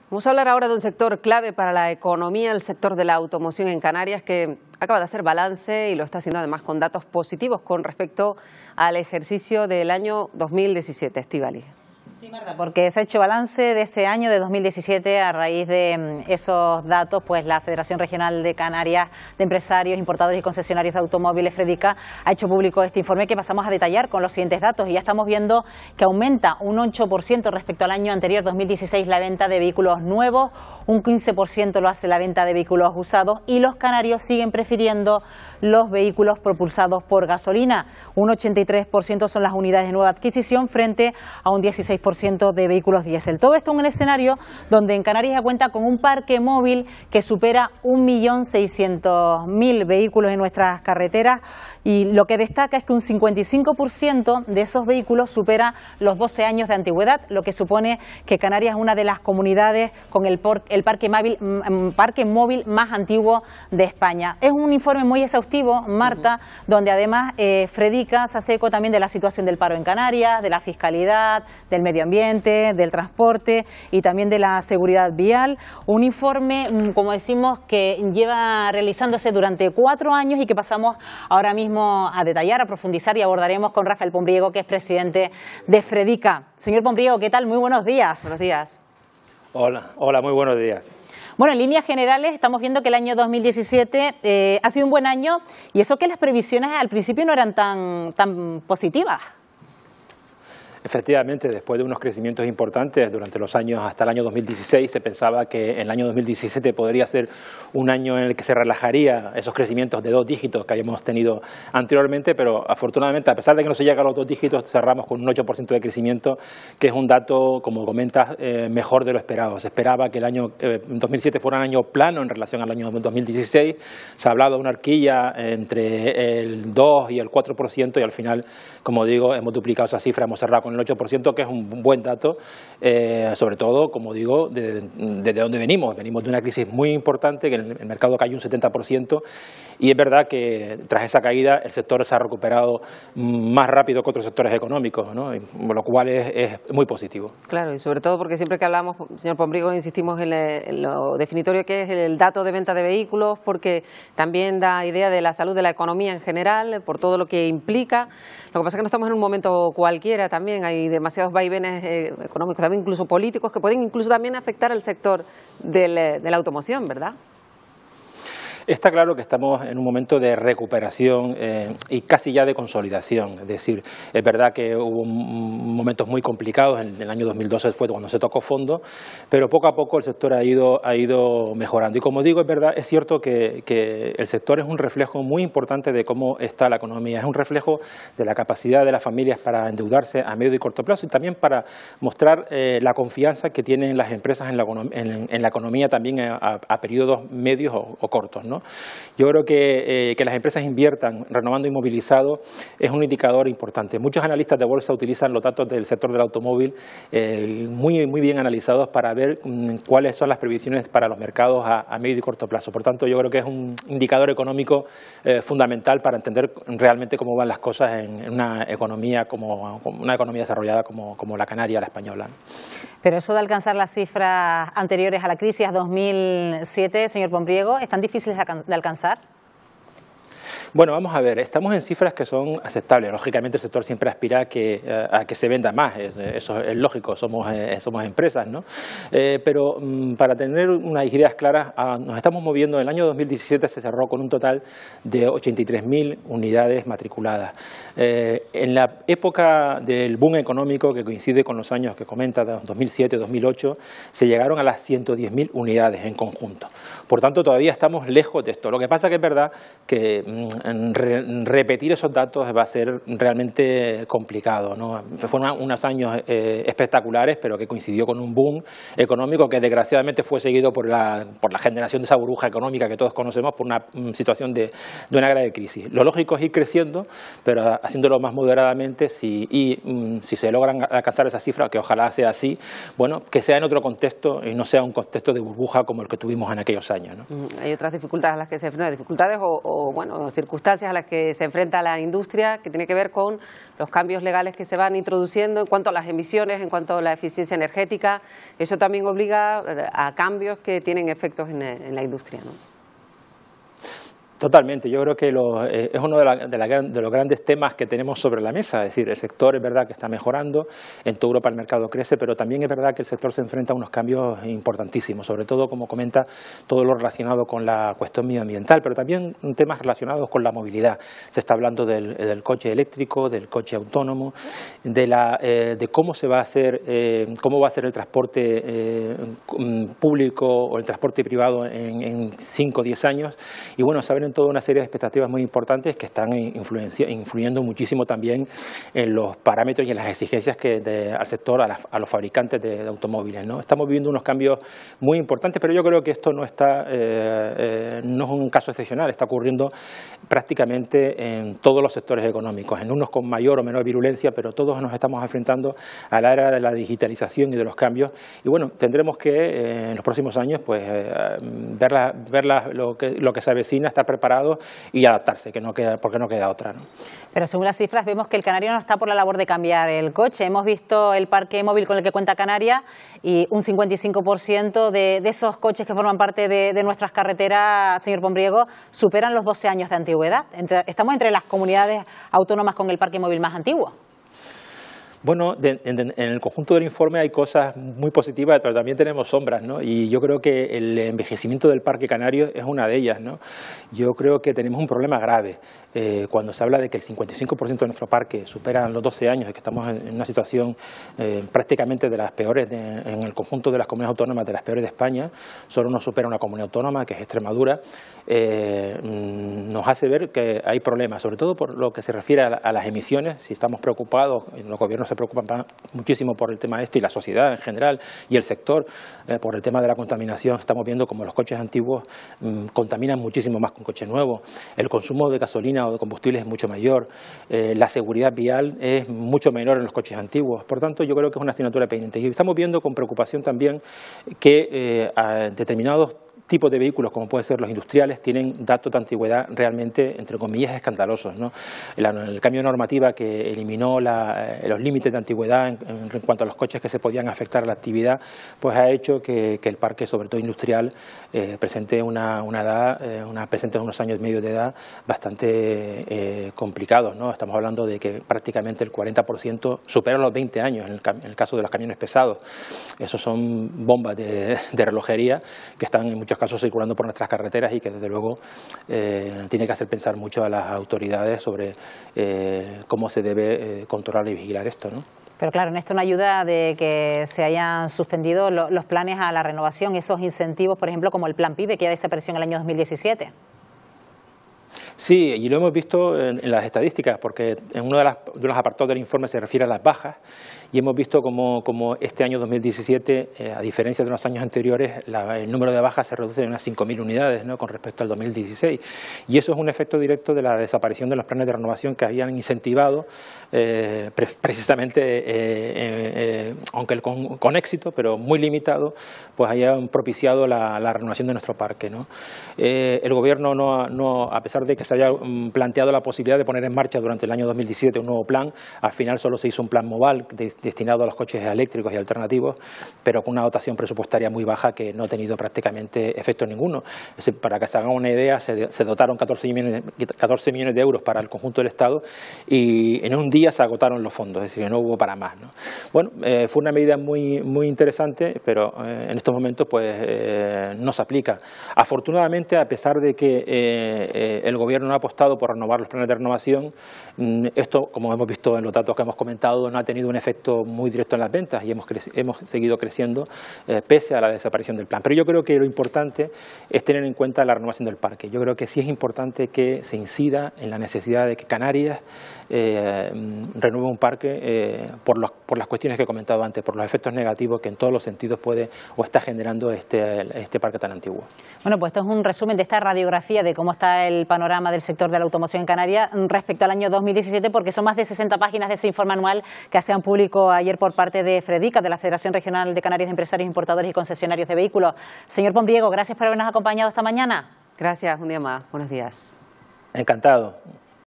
Vamos a hablar ahora de un sector clave para la economía, el sector de la automoción en Canarias, que acaba de hacer balance y lo está haciendo además con datos positivos con respecto al ejercicio del año 2017. Estíbaliz. Sí, Marta, porque se ha hecho balance de ese año de 2017 a raíz de esos datos, pues la Federación Regional de Canarias de Empresarios, Importadores y Concesionarios de Automóviles, FREDICA, ha hecho público este informe que pasamos a detallar con los siguientes datos y ya estamos viendo que aumenta un 8% respecto al año anterior, 2016, la venta de vehículos nuevos, un 15% lo hace la venta de vehículos usados y los canarios siguen prefiriendo los vehículos propulsados por gasolina. Un 83% son las unidades de nueva adquisición frente a un 16% de vehículos diésel. Todo esto en un escenario donde en Canarias ya cuenta con un parque móvil que supera 1.600.000 vehículos en nuestras carreteras y lo que destaca es que un 55% de esos vehículos supera los 12 años de antigüedad, lo que supone que Canarias es una de las comunidades con el parque móvil más antiguo de España. Es un informe muy exhaustivo, Marta, donde además FREDICA se hace eco también de la situación del paro en Canarias, de la fiscalidad, del medio ambiente, del transporte y también de la seguridad vial. Un informe, como decimos, que lleva realizándose durante 4 años y que pasamos ahora mismo a detallar, a profundizar y abordaremos con Rafael Pombriego, que es presidente de FREDICA. Señor Pombriego, ¿qué tal? Muy buenos días. Buenos días. Hola, muy buenos días. Bueno, en líneas generales estamos viendo que el año 2017 ha sido un buen año y eso que las previsiones al principio no eran tan positivas. Efectivamente, después de unos crecimientos importantes durante los años hasta el año 2016, se pensaba que en el año 2017 podría ser un año en el que se relajaría esos crecimientos de 2 dígitos que habíamos tenido anteriormente, pero afortunadamente, a pesar de que no se llega a los 2 dígitos, cerramos con un 8% de crecimiento, que es un dato, como comentas, mejor de lo esperado. Se esperaba que el año 2007 fuera un año plano en relación al año 2016, se ha hablado de una horquilla entre el 2 y el 4% y al final, como digo, hemos duplicado esa cifra, hemos cerrado con el 8%, que es un buen dato, sobre todo, como digo, desde donde venimos. Venimos de una crisis muy importante, que el mercado cayó un 70%, y es verdad que tras esa caída el sector se ha recuperado más rápido que otros sectores económicos, ¿no? Lo cual es muy positivo. Claro, y sobre todo porque siempre que hablamos, señor Pombriego, insistimos en lo definitorio que es el dato de venta de vehículos, porque también da idea de la salud de la economía en general, por todo lo que implica. Lo que pasa es que no estamos en un momento cualquiera también, hay demasiados vaivenes económicos, también incluso políticos, que pueden incluso también afectar al sector de la automoción, ¿verdad? Está claro que estamos en un momento de recuperación y casi ya de consolidación. Es decir, es verdad que hubo momentos muy complicados, en el año 2012 fue cuando se tocó fondo, pero poco a poco el sector ha ido mejorando. Y como digo, es verdad, es cierto que el sector es un reflejo muy importante de cómo está la economía, es un reflejo de la capacidad de las familias para endeudarse a medio y corto plazo y también para mostrar la confianza que tienen las empresas en la economía también a periodos medios o cortos, ¿no? Yo creo que las empresas inviertan renovando y movilizado es un indicador importante. Muchos analistas de bolsa utilizan los datos del sector del automóvil muy bien analizados para ver cuáles son las previsiones para los mercados a medio y corto plazo. Por tanto, yo creo que es un indicador económico fundamental para entender realmente cómo van las cosas en una economía como una economía desarrollada como la canaria, la española. Pero eso de alcanzar las cifras anteriores a la crisis 2007, señor Pombriego, ¿es tan difícil de alcanzar? Bueno, vamos a ver, estamos en cifras que son aceptables. Lógicamente el sector siempre aspira a que se venda más, eso es lógico, somos empresas, ¿no? Pero para tener unas ideas claras, nos estamos moviendo. En el año 2017 se cerró con un total de 83.000 unidades matriculadas. En la época del boom económico, que coincide con los años que comenta, 2007-2008, se llegaron a las 110.000 unidades en conjunto. Por tanto, todavía estamos lejos de esto. Lo que pasa que es verdad que repetir esos datos va a ser realmente complicado, ¿no? Fueron unos años espectaculares, pero que coincidió con un boom económico que desgraciadamente fue seguido por la generación de esa burbuja económica que todos conocemos, por una situación de una grave crisis. Lo lógico es ir creciendo, pero haciéndolo más moderadamente, si se logran alcanzar esa cifra, que ojalá sea así, bueno, que sea en otro contexto y no sea un contexto de burbuja como el que tuvimos en aquellos años, ¿no? Hay otras dificultades a las que se enfrentan, dificultades o bueno, circunstancias a las que se enfrenta la industria, que tiene que ver con los cambios legales que se van introduciendo en cuanto a las emisiones, en cuanto a la eficiencia energética. Eso también obliga a cambios que tienen efectos en la industria, ¿no? Totalmente, yo creo que es uno de los grandes temas que tenemos sobre la mesa. Es decir, el sector es verdad que está mejorando, en toda Europa el mercado crece, pero también es verdad que el sector se enfrenta a unos cambios importantísimos, sobre todo, como comenta, todo lo relacionado con la cuestión medioambiental, pero también temas relacionados con la movilidad. Se está hablando del coche eléctrico, del coche autónomo, de cómo se va a hacer, cómo va a ser el transporte público o el transporte privado en 5 o 10 años, y bueno, saben toda una serie de expectativas muy importantes que están influyendo muchísimo también en los parámetros y en las exigencias al sector, a los fabricantes de automóviles, ¿no? Estamos viviendo unos cambios muy importantes, pero yo creo que esto no es un caso excepcional, está ocurriendo prácticamente en todos los sectores económicos, en unos con mayor o menor virulencia, pero todos nos estamos enfrentando a la era de la digitalización y de los cambios, y bueno, tendremos que en los próximos años pues ver lo que se avecina, estar preparados y adaptarse, porque no queda otra, ¿no? Pero según las cifras vemos que el canario no está por la labor de cambiar el coche. Hemos visto el parque móvil con el que cuenta Canarias y un 55% de esos coches que forman parte de nuestras carreteras, señor Pombriego, superan los 12 años de antigüedad. Estamos entre las comunidades autónomas con el parque móvil más antiguo. Bueno, en el conjunto del informe hay cosas muy positivas, pero también tenemos sombras, ¿no? Y yo creo que el envejecimiento del parque canario es una de ellas, ¿no? Yo creo que tenemos un problema grave. Cuando se habla de que el 55% de nuestro parque supera los 12 años, de que estamos en una situación prácticamente de las peores en el conjunto de las comunidades autónomas, de las peores de España, solo nos supera una comunidad autónoma, que es Extremadura, nos hace ver que hay problemas, sobre todo por lo que se refiere a las emisiones. Si estamos preocupados, los gobiernos se preocupan muchísimo por el tema y la sociedad en general y el sector por el tema de la contaminación. Estamos viendo como los coches antiguos contaminan muchísimo más que un coche nuevo. El consumo de gasolina o de combustibles es mucho mayor. La seguridad vial es mucho menor en los coches antiguos. Por tanto, yo creo que es una asignatura pendiente. Y estamos viendo con preocupación también que determinados tipos de vehículos, como pueden ser los industriales, tienen datos de antigüedad realmente, entre comillas, escandalosos, ¿no? El cambio de normativa que eliminó los límites de antigüedad en cuanto a los coches que se podían afectar a la actividad, pues ha hecho que el parque, sobre todo industrial, presente presente unos años y medio de edad bastante complicados, ¿no? Estamos hablando de que prácticamente el 40% supera los 20 años en el caso de los camiones pesados. Esos son bombas de relojería que están en muchos casos circulando por nuestras carreteras y que desde luego tiene que hacer pensar mucho a las autoridades sobre cómo se debe controlar y vigilar esto, ¿no? Pero claro, en esto no ayuda de que se hayan suspendido los planes a la renovación, esos incentivos, por ejemplo, como el Plan PIBE, que ya desapareció en el año 2017. Sí, y lo hemos visto en las estadísticas, porque en uno de los apartados del informe se refiere a las bajas, y hemos visto como este año 2017, a diferencia de los años anteriores, el número de bajas se reduce en unas 5.000 unidades, ¿no?, con respecto al 2016. Y eso es un efecto directo de la desaparición de los planes de renovación que habían incentivado precisamente, aunque con éxito, pero muy limitado, pues hayan propiciado la renovación de nuestro parque, ¿no? El Gobierno, a pesar de que se había planteado la posibilidad de poner en marcha durante el año 2017 un nuevo plan, al final solo se hizo un plan Moval destinado a los coches eléctricos y alternativos, pero con una dotación presupuestaria muy baja que no ha tenido prácticamente efecto ninguno. Para que se hagan una idea, se dotaron 14 millones de euros para el conjunto del Estado y en un día se agotaron los fondos, es decir, que no hubo para más, ¿no? Bueno, fue una medida muy interesante, pero en estos momentos pues no se aplica. Afortunadamente, a pesar de que el Gobierno no ha apostado por renovar los planes de renovación, esto, como hemos visto en los datos que hemos comentado, no ha tenido un efecto muy directo en las ventas y hemos seguido creciendo pese a la desaparición del plan. Pero yo creo que lo importante es tener en cuenta la renovación del parque. Yo creo que sí es importante que se incida en la necesidad de que Canarias renueve un parque por las cuestiones que he comentado antes, por los efectos negativos que en todos los sentidos puede o está generando este parque tan antiguo. Bueno, pues esto es un resumen de esta radiografía de cómo está el panorama del sector de la automoción en Canarias respecto al año 2017, porque son más de 60 páginas de ese informe anual que hacían público ayer por parte de FREDICA, de la Federación Regional de Canarias de Empresarios, Importadores y Concesionarios de Vehículos. Señor Pombriego, gracias por habernos acompañado esta mañana. Gracias, un día más. Buenos días. Encantado.